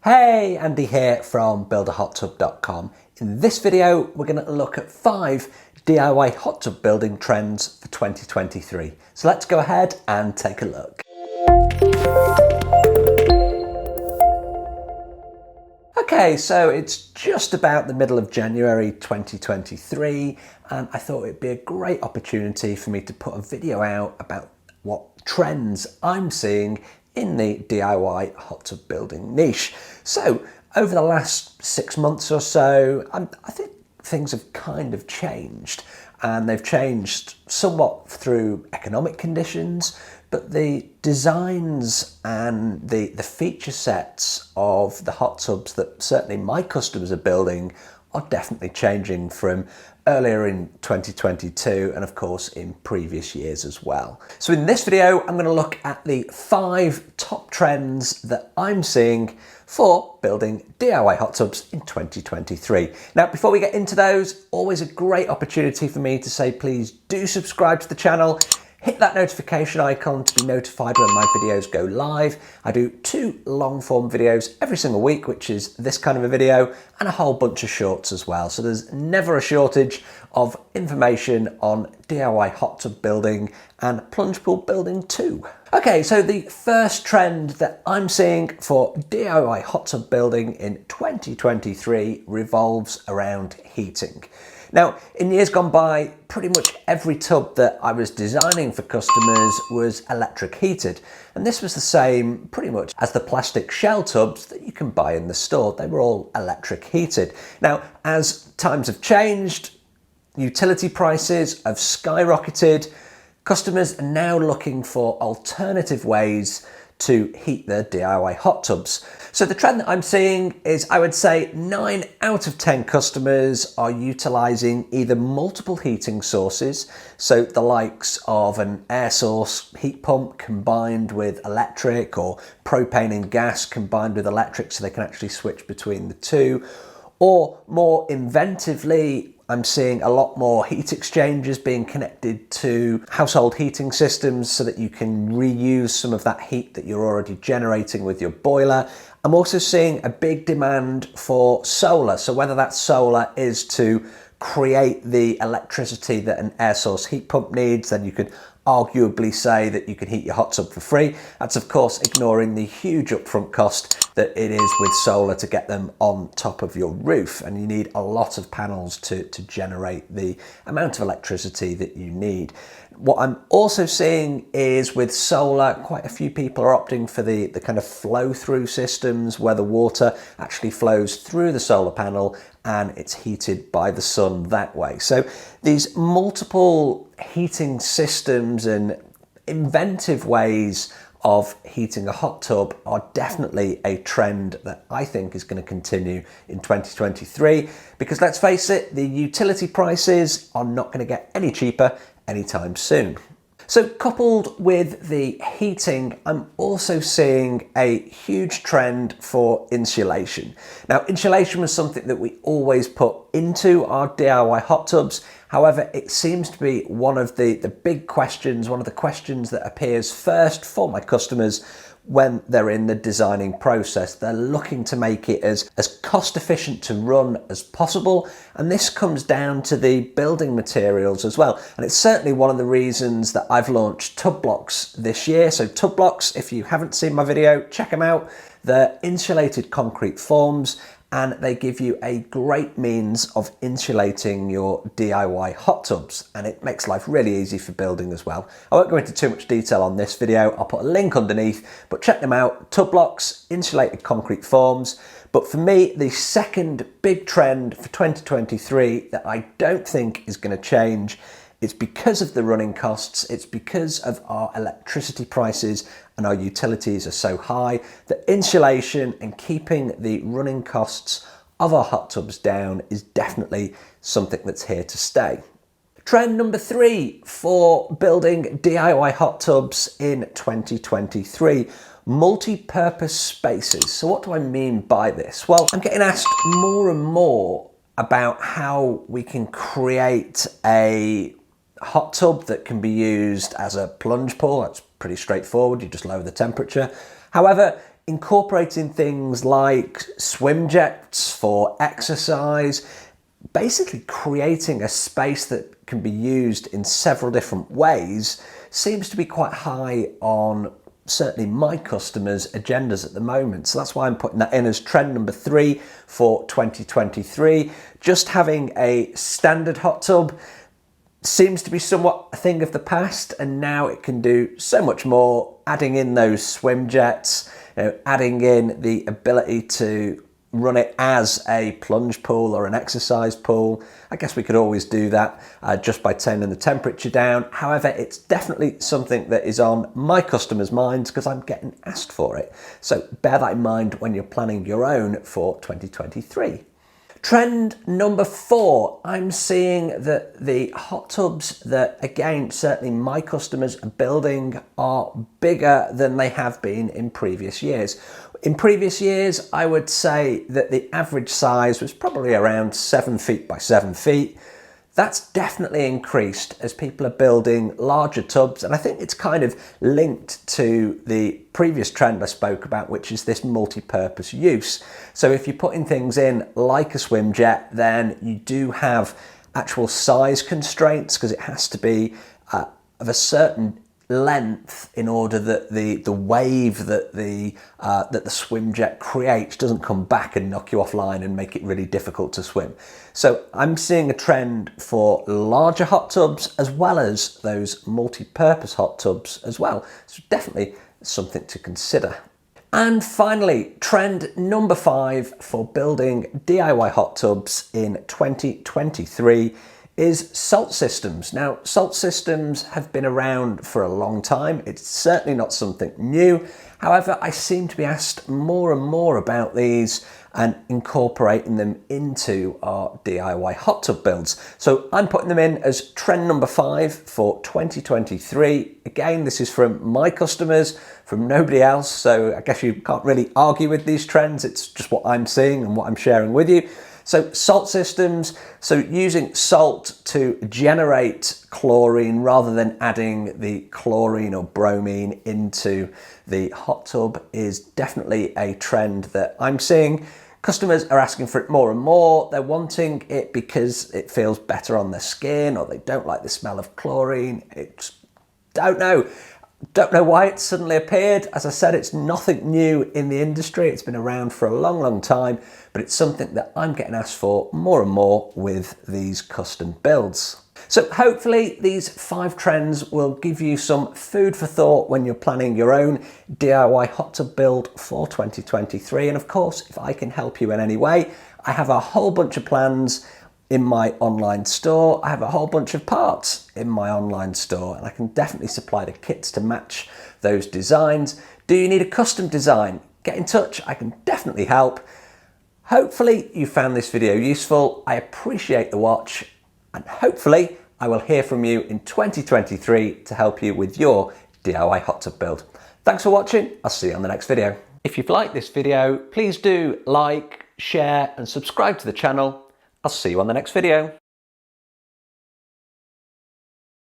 Hey, Andy here from builderhottub.com. In this video, we're going to look at 5 DIY hot tub building trends for 2023. So let's go ahead and take a look. Okay, so it's just about the middle of January 2023, and I thought it'd be a great opportunity for me to put a video out about what trends I'm seeing in the DIY hot tub building niche. So over the last 6 months or so, I think things have kind of changed, and they've changed somewhat through economic conditions, but the designs and the feature sets of the hot tubs that certainly my customers are building are definitely changing from earlier in 2022 and of course in previous years as well. So in this video, I'm going to look at the 5 top trends that I'm seeing for building DIY hot tubs in 2023. Now, before we get into those, always a great opportunity for me to say, please do subscribe to the channel. Hit that notification icon to be notified when my videos go live. I do 2 long form videos every single week, which is this kind of a video, and a whole bunch of shorts as well. So there's never a shortage of information on DIY hot tub building and plunge pool building too. Okay, so the first trend that I'm seeing for DIY hot tub building in 2023 revolves around heating. Now, in years gone by, pretty much every tub that I was designing for customers was electric heated. And this was the same pretty much as the plastic shell tubs that you can buy in the store. They were all electric heated. Now, as times have changed, utility prices have skyrocketed. Customers are now looking for alternative ways to heat their DIY hot tubs. So the trend that I'm seeing is, I would say 9 out of 10 customers are utilising either multiple heating sources, so the likes of an air source heat pump combined with electric, or propane and gas combined with electric so they can actually switch between the two, or more inventively, I'm seeing a lot more heat exchangers being connected to household heating systems so that you can reuse some of that heat that you're already generating with your boiler. I'm also seeing a big demand for solar. So whether that solar is to create the electricity that an air source heat pump needs, then you could arguably say that you can heat your hot tub for free. That's of course ignoring the huge upfront cost that it is with solar to get them on top of your roof, and you need a lot of panels to generate the amount of electricity that you need. What I'm also seeing is with solar, quite a few people are opting for the kind of flow-through systems where the water actually flows through the solar panel and it's heated by the sun that way. So these multiple heating systems and inventive ways of heating a hot tub are definitely a trend that I think is going to continue in 2023, because let's face it, the utility prices are not going to get any cheaper anytime soon. So coupled with the heating, I'm also seeing a huge trend for insulation. Now, insulation was something that we always put into our DIY hot tubs. However, it seems to be one of the big questions, one of the questions that appears first for my customers when they're in the designing process. They're looking to make it as cost efficient to run as possible, and this comes down to the building materials as well. And it's certainly one of the reasons that I've launched Tub Blocks this year. So Tub Blocks, if you haven't seen my video, check them out. They're insulated concrete forms, and they give you a great means of insulating your DIY hot tubs, and it makes life really easy for building as well. I won't go into too much detail on this video, I'll put a link underneath, but check them out. Tub Blocks, insulated concrete forms. But for me, the second big trend for 2023 that I don't think is going to change, it's because of the running costs, it's because of our electricity prices and our utilities are so high that insulation and keeping the running costs of our hot tubs down is definitely something that's here to stay. Trend number 3 for building DIY hot tubs in 2023. Multi-purpose spaces. So what do I mean by this? Well, I'm getting asked more and more about how we can create a hot tub that can be used as a plunge pool. That's pretty straightforward, you just lower the temperature. However, incorporating things like swim jets for exercise, basically creating a space that can be used in several different ways seems to be quite high on certainly my customers' agendas at the moment. So that's why I'm putting that in as trend number 3 for 2023. Just having a standard hot tub seems to be somewhat a thing of the past, and now it can do so much more, adding in those swim jets, adding in the ability to run it as a plunge pool or an exercise pool. I guess we could always do that just by turning the temperature down. However, it's definitely something that is on my customers' minds because I'm getting asked for it. So bear that in mind when you're planning your own for 2023. Trend number 4, I'm seeing that the hot tubs that, again, certainly my customers are building are bigger than they have been in previous years. In previous years, I would say that the average size was probably around 7 feet by 7 feet. That's definitely increased as people are building larger tubs, and I think it's kind of linked to the previous trend I spoke about, which is this multi-purpose use. So if you're putting things in like a swim jet, then you do have actual size constraints because it has to be of a certain length in order that the wave that the swim jet creates doesn't come back and knock you offline and make it really difficult to swim. So I'm seeing a trend for larger hot tubs as well as those multi-purpose hot tubs as well. So definitely something to consider. And finally, trend number 5 for building DIY hot tubs in 2023 is salt systems. Now, salt systems have been around for a long time. It's certainly not something new. However, I seem to be asked more and more about these and incorporating them into our DIY hot tub builds. So I'm putting them in as trend number 5 for 2023. Again, this is from my customers, from nobody else. So I guess you can't really argue with these trends. It's just what I'm seeing and what I'm sharing with you. So salt systems, so using salt to generate chlorine rather than adding the chlorine or bromine into the hot tub is definitely a trend that I'm seeing. Customers are asking for it more and more. They're wanting it because it feels better on their skin, or they don't like the smell of chlorine. Don't know why it suddenly appeared. As I said, it's nothing new in the industry. It's been around for a long, long time, but it's something that I'm getting asked for more and more with these custom builds. So hopefully these 5 trends will give you some food for thought when you're planning your own DIY hot tub build for 2023. And of course, if I can help you in any way, I have a whole bunch of plans in my online store. I have a whole bunch of parts in my online store, and I can definitely supply the kits to match those designs. Do you need a custom design? Get in touch, I can definitely help. Hopefully you found this video useful. I appreciate the watch, and hopefully I will hear from you in 2023 to help you with your DIY hot tub build. Thanks for watching. I'll see you on the next video. If you've liked this video, please do like, share and subscribe to the channel. I'll see you on the next video.